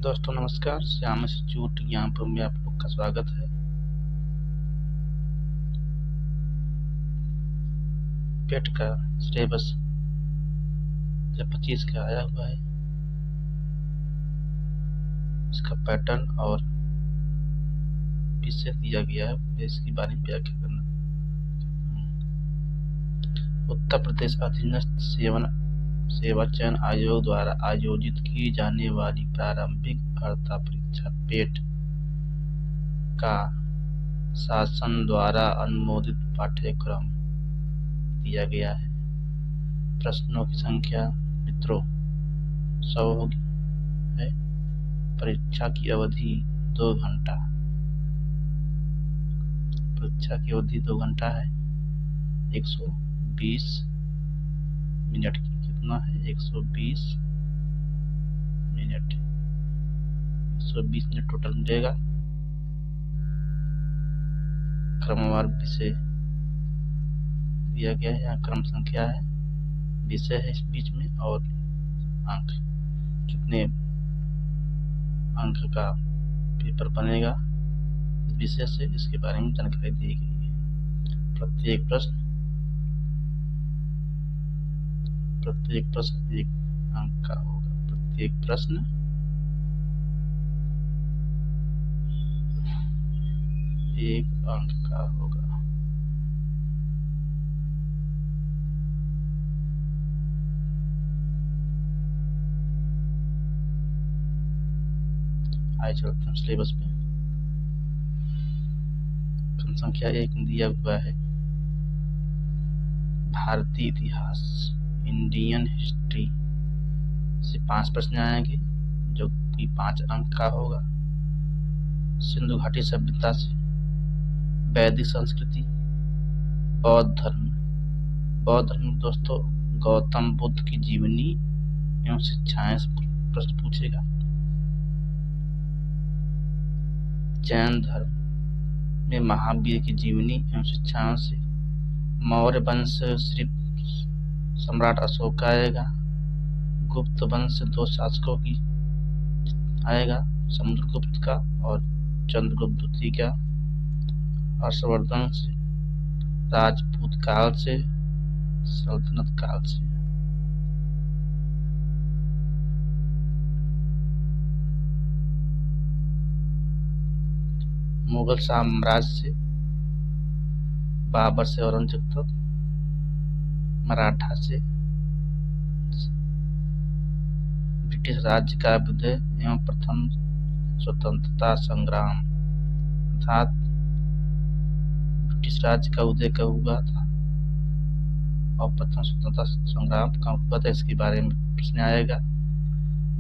दोस्तों नमस्कार, श्याम इंस्टीट्यूट ज्ञानपुर में आप लोग का स्वागत है। पेट का सिलेबस 2025 का आया हुआ है। इसका पैटर्न और विषय दिया गया है, मैं इसके बारे में व्याख्या करना। उत्तर प्रदेश अधीनस्थ सेवा चयन आयोग द्वारा आयोजित की जाने वाली प्रारंभिक अर्हता परीक्षा पेट का शासन द्वारा अनुमोदित पाठ्यक्रम दिया गया है। प्रश्नों की संख्या मित्रों 100 होगी है। परीक्षा की अवधि 2 घंटा। परीक्षा की अवधि 2 घंटा है। 120 मिनट की कितना है? 120 मिनट। 120 मिनट टोटल मिलेगा। क्रमवार विषय दिया गया है, यहाँ क्रम संख्या है, विषय है इस बीच में, और अंक कितने अंक का पेपर बनेगा इस विषय से, इसके बारे में जानकारी दी गई है। प्रत्येक प्रश्न 1 अंक का होगा। प्रत्येक प्रश्न 1 अंक का होगा। आइए चलते हैं सिलेबस पे। क्रम संख्या 1 में दिया हुआ है भारतीय इतिहास, इंडियन हिस्ट्री से 5 प्रश्न आएंगे जो कि 5 अंक का होगा। सिंधु घाटी सभ्यता से वैदिक संस्कृति, बौद्ध धर्म दोस्तों गौतम बुद्ध की जीवनी एवं शिक्षाएं प्रश्न पूछेगा। जैन धर्म में महावीर की जीवनी एवं शिक्षाओं से मौर्य वंश श्री सम्राट अशोक का आएगा। गुप्त वंश से 2 शासकों की आएगा, समुद्रगुप्त का और चंद्रगुप्त द्वितीय का। हर्षवर्धन से राजपूत काल से सल्तनत काल से। मुगल साम्राज्य से बाबर से औरंगजेब तक। मराठा से ब्रिटिश राज्य का विलय एवं प्रथम स्वतंत्रता संग्राम, अर्थात ब्रिटिश राज्य का उदय कब हुआ था और प्रथम स्वतंत्रता संग्राम कब हुआ था, इसके बारे में प्रश्न आएगा।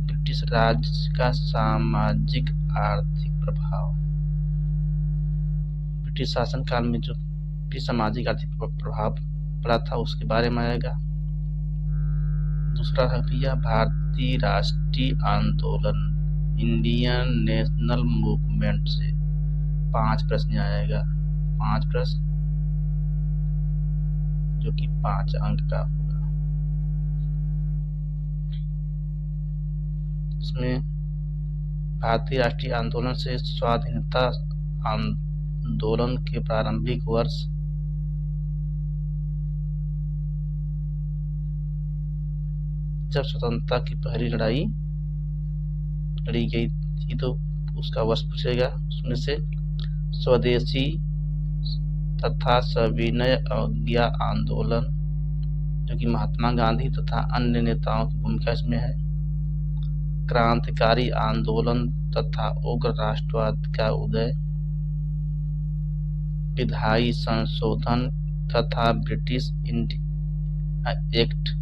ब्रिटिश राज्य का सामाजिक आर्थिक प्रभाव, ब्रिटिश शासन काल में जो भी सामाजिक आर्थिक प्रभाव पड़ा था उसके बारे में आएगा। दूसरा है भैया भारतीय राष्ट्रीय आंदोलन, इंडियन नेशनल मूवमेंट से 5 प्रश्न आएगा। 5 प्रश्न जो कि 5 अंक का होगा। इसमें भारतीय राष्ट्रीय आंदोलन से स्वाधीनता आंदोलन के प्रारंभिक वर्ष, जब स्वतंत्रता की पहली लड़ाई लड़ी गई थी तो उसका वर्ष पूछेगा। उसमें से स्वदेशी तथा सविनय अवज्ञा आंदोलन जो कि महात्मा गांधी तथा अन्य नेताओं की भूमिका इसमें है। क्रांतिकारी आंदोलन तथा उग्र राष्ट्रवाद का उदय, विधायी संशोधन तथा ब्रिटिश इंडिया एक्ट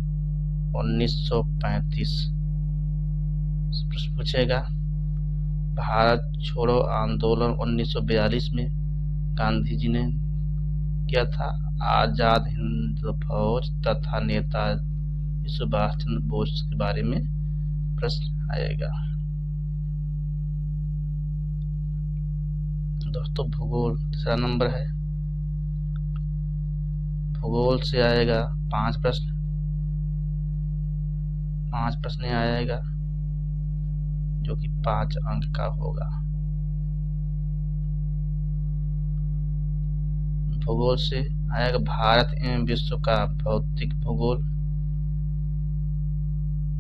1935 प्रश्न पूछेगा। भारत छोड़ो आंदोलन 1942 में गांधी जी ने किया था। आजाद हिंद फौज तथा नेताजी सुभाष चंद्र बोस के बारे में प्रश्न आएगा। दोस्तों भूगोल तीसरा नंबर है। भूगोल से आएगा 5 प्रश्न। 5 प्रश्न आएगा जो कि 5 अंक का होगा। भूगोल से आएगा भारत एवं विश्व का भौतिक भूगोल,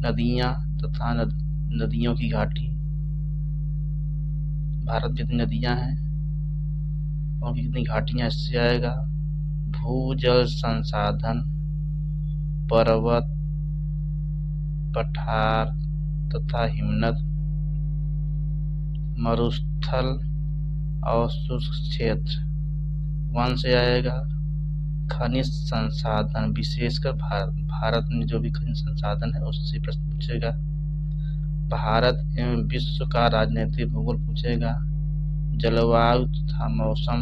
नदियां तथा नदियों की घाटी। भारत में कितनी नदियां हैं और कितनी घाटियां, इससे आएगा भूजल संसाधन, पर्वत, पठार तथा हिमनद, मरुस्थल और शुष्क क्षेत्र। वन से आएगा खनिज संसाधन, विशेषकर भारत में जो भी खनिज संसाधन है उससे प्रश्न पूछेगा। भारत एवं विश्व का राजनीतिक भूगोल पूछेगा। जलवायु तथा मौसम,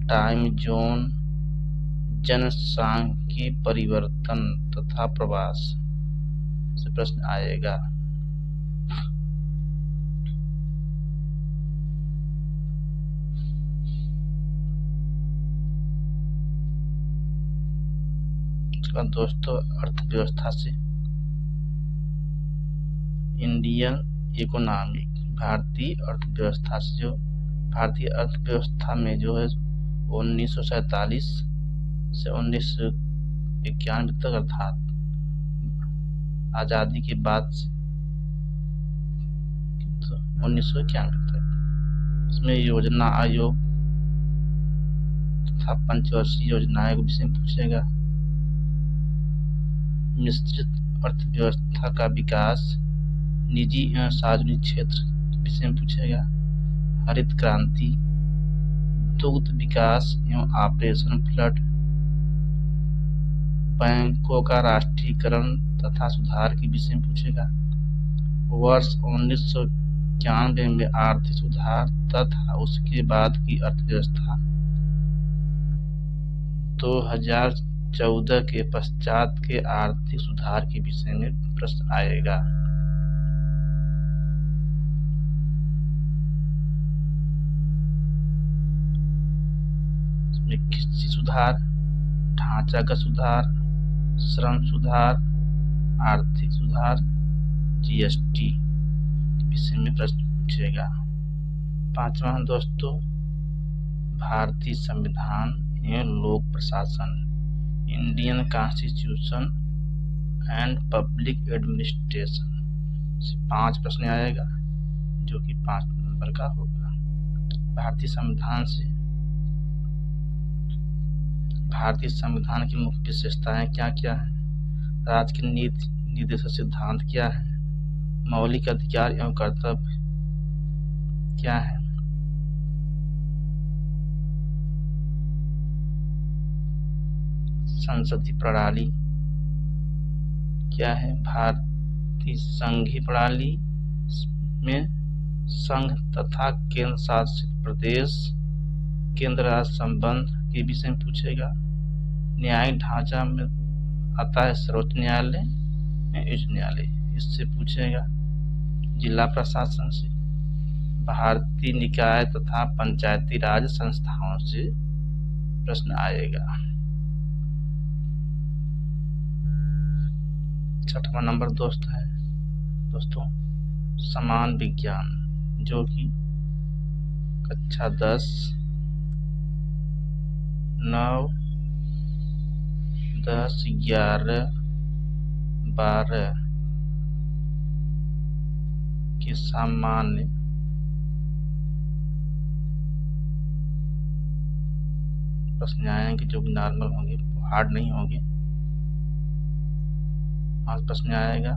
टाइम जोन, जनसांख्यिकी परिवर्तन तथा प्रवास से प्रश्न आएगा। दोस्तों अर्थव्यवस्था से इंडियन इकोनॉमिक, भारतीय अर्थव्यवस्था से, जो भारतीय अर्थव्यवस्था में जो है 1947 से 1991 तक अर्थात आजादी के बाद से 1991 तक इसमें योजना आयोग तथा पंचवर्षीय योजनाएं विषय पूछेगा। मिश्रित अर्थव्यवस्था का विकास, निजी एवं सार्वजनिक क्षेत्र के विषय में पूछेगा। हरित क्रांति, दुग्ध विकास एवं ऑपरेशन फ्लड, बैंकों का राष्ट्रीयकरण तथा सुधार के विषय में पूछेगा। वर्ष 1991 में आर्थिक सुधार तथा उसके बाद की अर्थव्यवस्था, 2014 के पश्चात के आर्थिक सुधार के विषय में प्रश्न आएगा। कृषि सुधार, ढांचागत सुधार, श्रम सुधार, आर्थिक सुधार, जीएसटी के विषय में प्रश्न पूछेगा। 5वां दोस्तों भारतीय संविधान एवं लोक प्रशासन, Indian constitution and public administration से 5 प्रश्न आएगा, जो कि 5 नंबर का होगा। भारतीय संविधान से भारतीय संविधान की मुख्य विशेषताएं क्या क्या है, राज्य के नीति निर्देशक सिद्धांत क्या है, मौलिक अधिकार एवं कर्तव्य क्या है, संसदीय प्रणाली क्या है, भारतीय संघीय प्रणाली में संघ तथा केंद्र शासित प्रदेश, केंद्र राज्य संबंध के विषय में पूछेगा। न्यायिक ढांचा में आता है सर्वोच्च न्यायालय या उच्च न्यायालय, इससे पूछेगा। जिला प्रशासन से भारतीय निकाय तथा पंचायती राज संस्थाओं से प्रश्न आएगा। 6वां नंबर दोस्तों समान विज्ञान, जो कि कक्षा 10, 9, 10, 11, 12 के सामान्य प्रश्न आएंगे, जो कि नॉर्मल होंगे, हार्ड नहीं होंगे। आज प्रश्न आएगा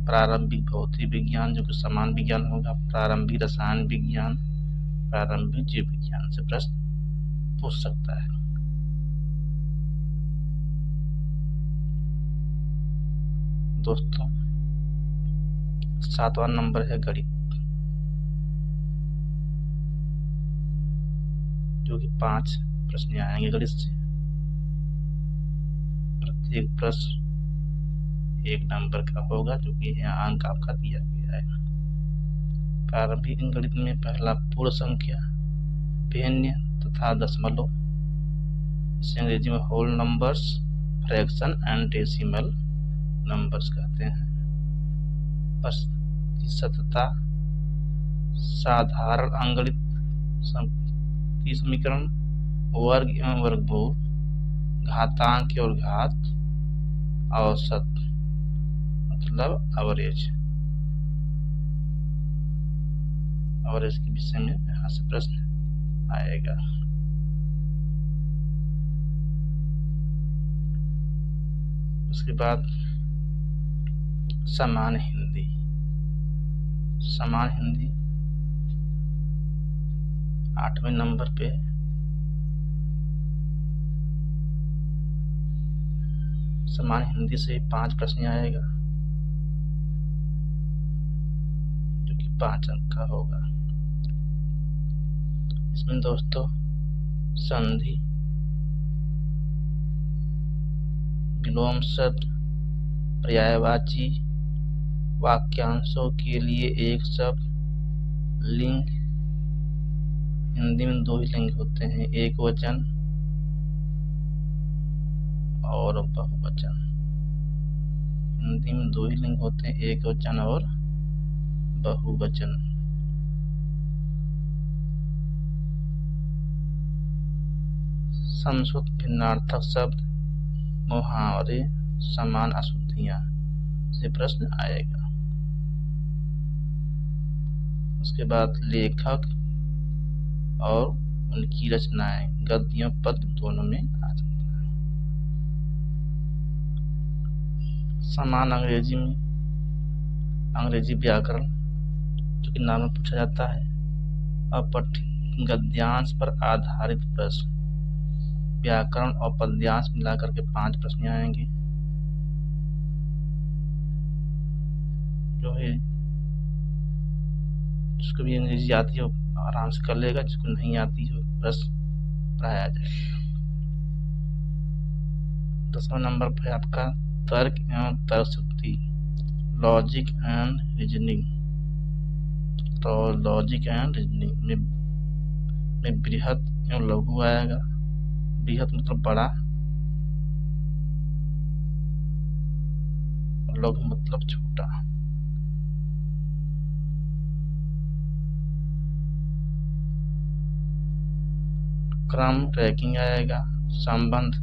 प्रारंभिक भौतिक विज्ञान, जो कि समान विज्ञान होगा। प्रारंभिक रसायन विज्ञान, प्रारंभिक जीव विज्ञान से प्रश्न पूछ सकता है। दोस्तों 7वां नंबर है गणित, जो कि 5 प्रश्न आएंगे गणित से। प्रत्येक प्रश्न 1 नंबर का होगा, जो कि यहाँ अंक आपका दिया गया है। प्रारंभिक गणित में पहला पूर्ण संख्या, भिन्न तथा दशमलव, इसे अंग्रेजी में whole numbers, fraction and decimal numbers कहते हैं। बस प्रतिशतता, साधारण अंगणित समीकरण, वर्ग एवं वर्गमूल, घातांक और घात, औसत मतलब एवरेज के विषय में यहाँ से प्रश्न आएगा। उसके बाद सामान्य हिंदी। 8वें नंबर पे सामान्य हिंदी से 5 प्रश्न आएगा, जो कि 5 अंक का होगा। इसमें दोस्तों संधि, विलोम शब्द, पर्यायवाची, वाक्यांशों के लिए एक शब्द, लिंग, हिंदी में 2 ही लिंग होते हैं, एक वचन और बहुवचन। हिंदी में 2 ही लिंग होते हैं, एक वचन और बहुवचन। संस्कृत भिन्नार्थक शब्द, मुहावरे, समान अशुद्धियां से प्रश्न आएगा। उसके बाद लेखक और उनकी रचनाएं, गद्य पद्य दोनों में आ सकता है। समान अंग्रेजी में अंग्रेजी व्याकरण, जो कि नाम में पूछा जाता है। अपठित गद्यांश पर आधारित प्रश्न, व्याकरण और पद्यांश मिलाकर के 5 प्रश्न आएंगे, जो है जिसको भी अंग्रेजी आती हो आराम से कर लेगा, जिसको नहीं आती हो प्रश्न पढ़ाया जाएगा। 10वें नंबर पर आपका तर्क एवं तर्क शक्ति, लॉजिक एंड रीजनिंग। तो लॉजिक एंड रीजनिंग में बृहत एवं लघु आएगा। बृहत मतलब बड़ा, लघु मतलब छोटा। क्रम ट्रैकिंग आएगा। संबंध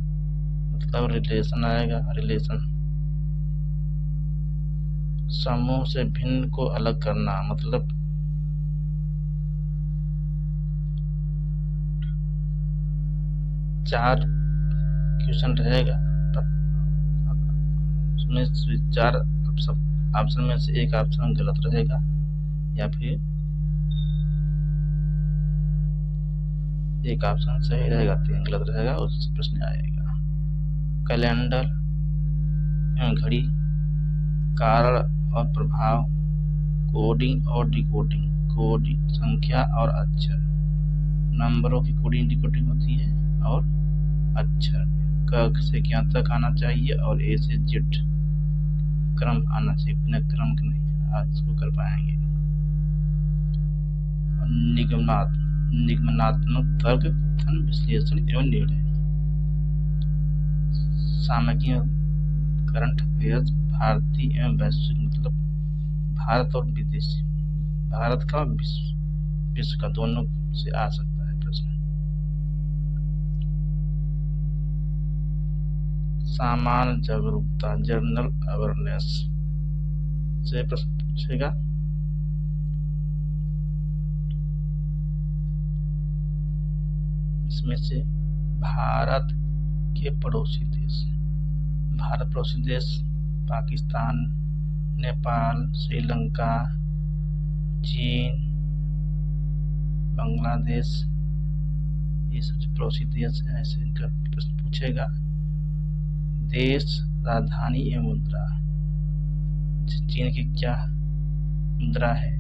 मतलब रिलेशन आएगा, रिलेशन। समूह से भिन्न को अलग करना मतलब चार क्वेश्चन रहेगा, उसमें 4 ऑप्शन में से एक ऑप्शन गलत रहेगा या फिर एक ऑप्शन सही रहेगा, 3 गलत रहेगा, उससे प्रश्न आएगा। कैलेंडर एवं घड़ी, कारण और प्रभाव, कोडिंग और डिकोडिंग, कोडिंग संख्या और अक्षर, नंबरों की कोडिंग डिकोडिंग होती है, और अक्षर क से क्या तक आना चाहिए और ए से जेड क्रम आना चाहिए, बिना क्रम के नहीं आज इसको कर पाएंगे। निगमनात्मक तर्क, कथन, विश्लेषण एवं निर्णय, सामयिक, करंट अफेयर्स, भारतीय एवं वैश्विक मतलब भारत और विदेशी, भारत का विश्व का, दोनों से आ सकता है प्रश्न। सामान्य जागरूकता, जनरल अवेयरनेस से प्रश्न पूछेगा। इसमें से भारत के पड़ोसी देश, भारत पड़ोसी देश पाकिस्तान, नेपाल, श्रीलंका, चीन, बांग्लादेश, ये सब पड़ोसी देश है, ऐसे इनका प्रश्न पूछेगा। देश, राजधानी एवं मुद्रा, चीन की क्या मुद्रा है,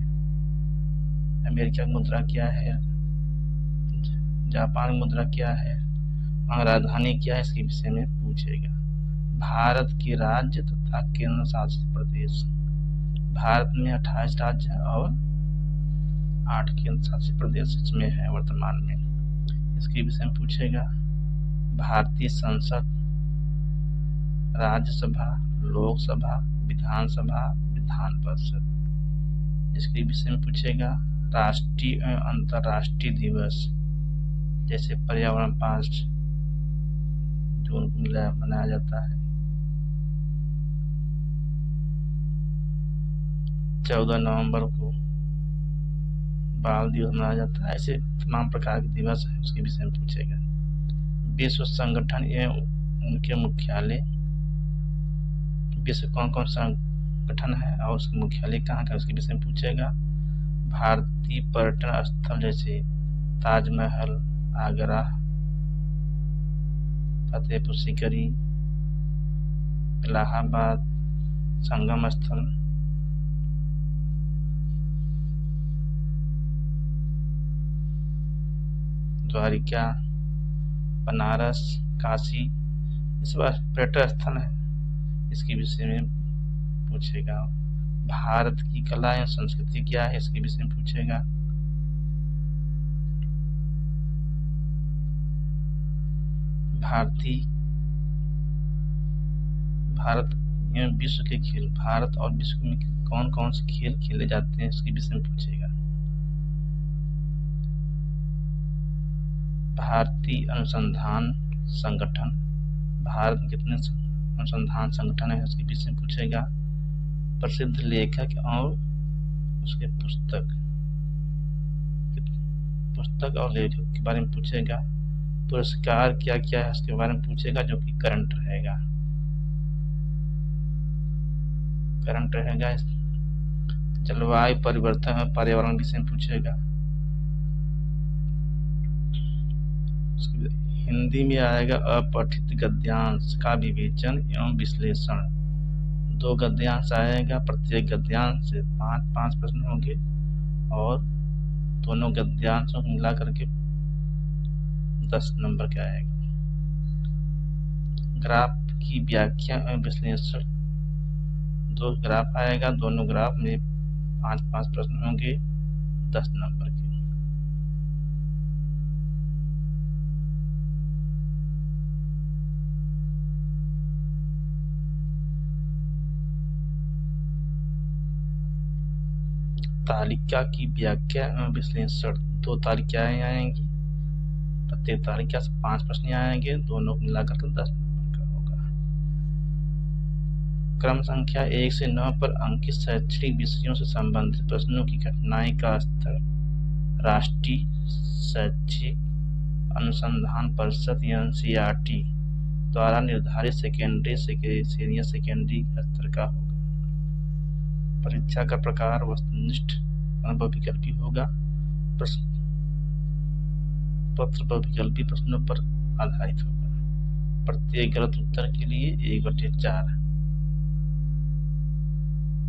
अमेरिका की मुद्रा क्या है, जापान की मुद्रा क्या है, वहाँ राजधानी क्या है, इसके विषय में पूछेगा। भारत के राज्य तथा केंद्र शासित प्रदेश, भारत में 28 राज्य हैं और 8 केंद्र शासित प्रदेश इसमें है वर्तमान में, इसके विषय में पूछेगा। भारतीय संसद, राज्यसभा, लोकसभा, विधानसभा, विधान परिषद, इसके विषय में पूछेगा। राष्ट्रीय एवं अंतर्राष्ट्रीय दिवस, जैसे पर्यावरण 5 जून को मनाया जाता है, 14 नवंबर को बाल दिवस मनाया जाता है। ऐसे तमाम प्रकार के दिवस है, उसके विषय में पूछेगा। विश्व संगठन एवं उनके मुख्यालय, विश्व कौन कौन संगठन है और उसके मुख्यालय कहाँ का, उसके विषय में पूछेगा। भारतीय पर्यटन स्थल, जैसे ताजमहल, आगरा, फतेहपुर सीकरी, इलाहाबाद, संगम स्थल, द्वारिका, बनारस, काशी, इस बार पर्यटन स्थल है, इसके विषय में पूछेगा। भारत की कला एवं संस्कृति क्या है, इसके विषय में पूछेगा। भारत एवं विश्व के खेल, भारत और विश्व में कौन कौन से खेल खेले जाते हैं, इसके विषय में पूछेगा। भारतीय अनुसंधान संगठन, भारत में कितने अनुसंधान संगठन है, उसके विषय में पूछेगा। प्रसिद्ध लेखक और उसके पुस्तक और लेखक के बारे में पूछेगा। पुरस्कार क्या क्या है, उसके बारे में पूछेगा, जो कि करंट रहेगा। जलवायु परिवर्तन और पर्यावरण विषय में पूछेगा। हिंदी में आएगा अपठित गद्यांश का विवेचन एवं विश्लेषण। 2 गद्यांश आएगा, प्रत्येक गद्यांश से 5 प्रश्न होंगे और दोनों गद्यांशों को मिला करके 10 नंबर का आएगा। ग्राफ की व्याख्या एवं विश्लेषण, 2 ग्राफ आएगा, दोनों ग्राफ में 5 प्रश्न होंगे 10 नंबर के। तालिका की व्याख्या एवं विश्लेषण, 2 तालिकाएं आएंगी, प्रत्येक तालिका से 5 प्रश्न आएंगे, दोनों को मिलाकर 10 नंबर का होगा। क्रम संख्या 1 से 9 पर अंकित शैक्षणिक विषयों से संबंधित प्रश्नों की कठिनाई का स्तर राष्ट्रीय शैक्षिक अनुसंधान परिषद (NCERT) द्वारा निर्धारित सेकेंडरी, सीनियर सेकेंडरी स्तर का होगा। परीक्षा का प्रकार वस्तुनिष्ठ अनुभव विकल्पी होगा। पत्र पर विकल्पी प्रश्नों पर आधारित होगा। प्रत्येक गलत उत्तर के लिए 1/4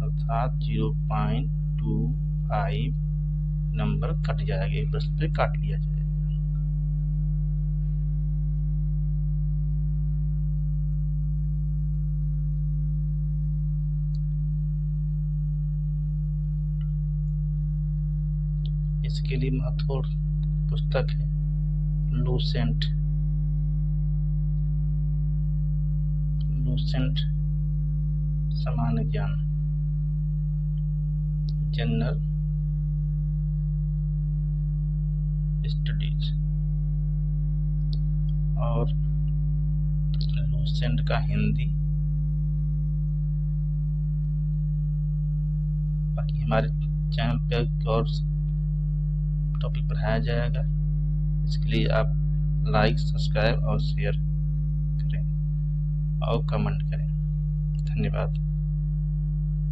अर्थात 0.25 नंबर कट जाएगा, प्रश्न पे काट लिया जाएगा। इसके लिए महत्वपूर्ण पुस्तक है लूसेंट सामान्य ज्ञान, जनरल स्टडीज, और लूसेंट का हिंदी। बाकी हमारे चैनल पे और टॉपिक पढ़ाया जाएगा, इसके लिए आप लाइक, सब्सक्राइब और शेयर करें और कमेंट करें। धन्यवाद।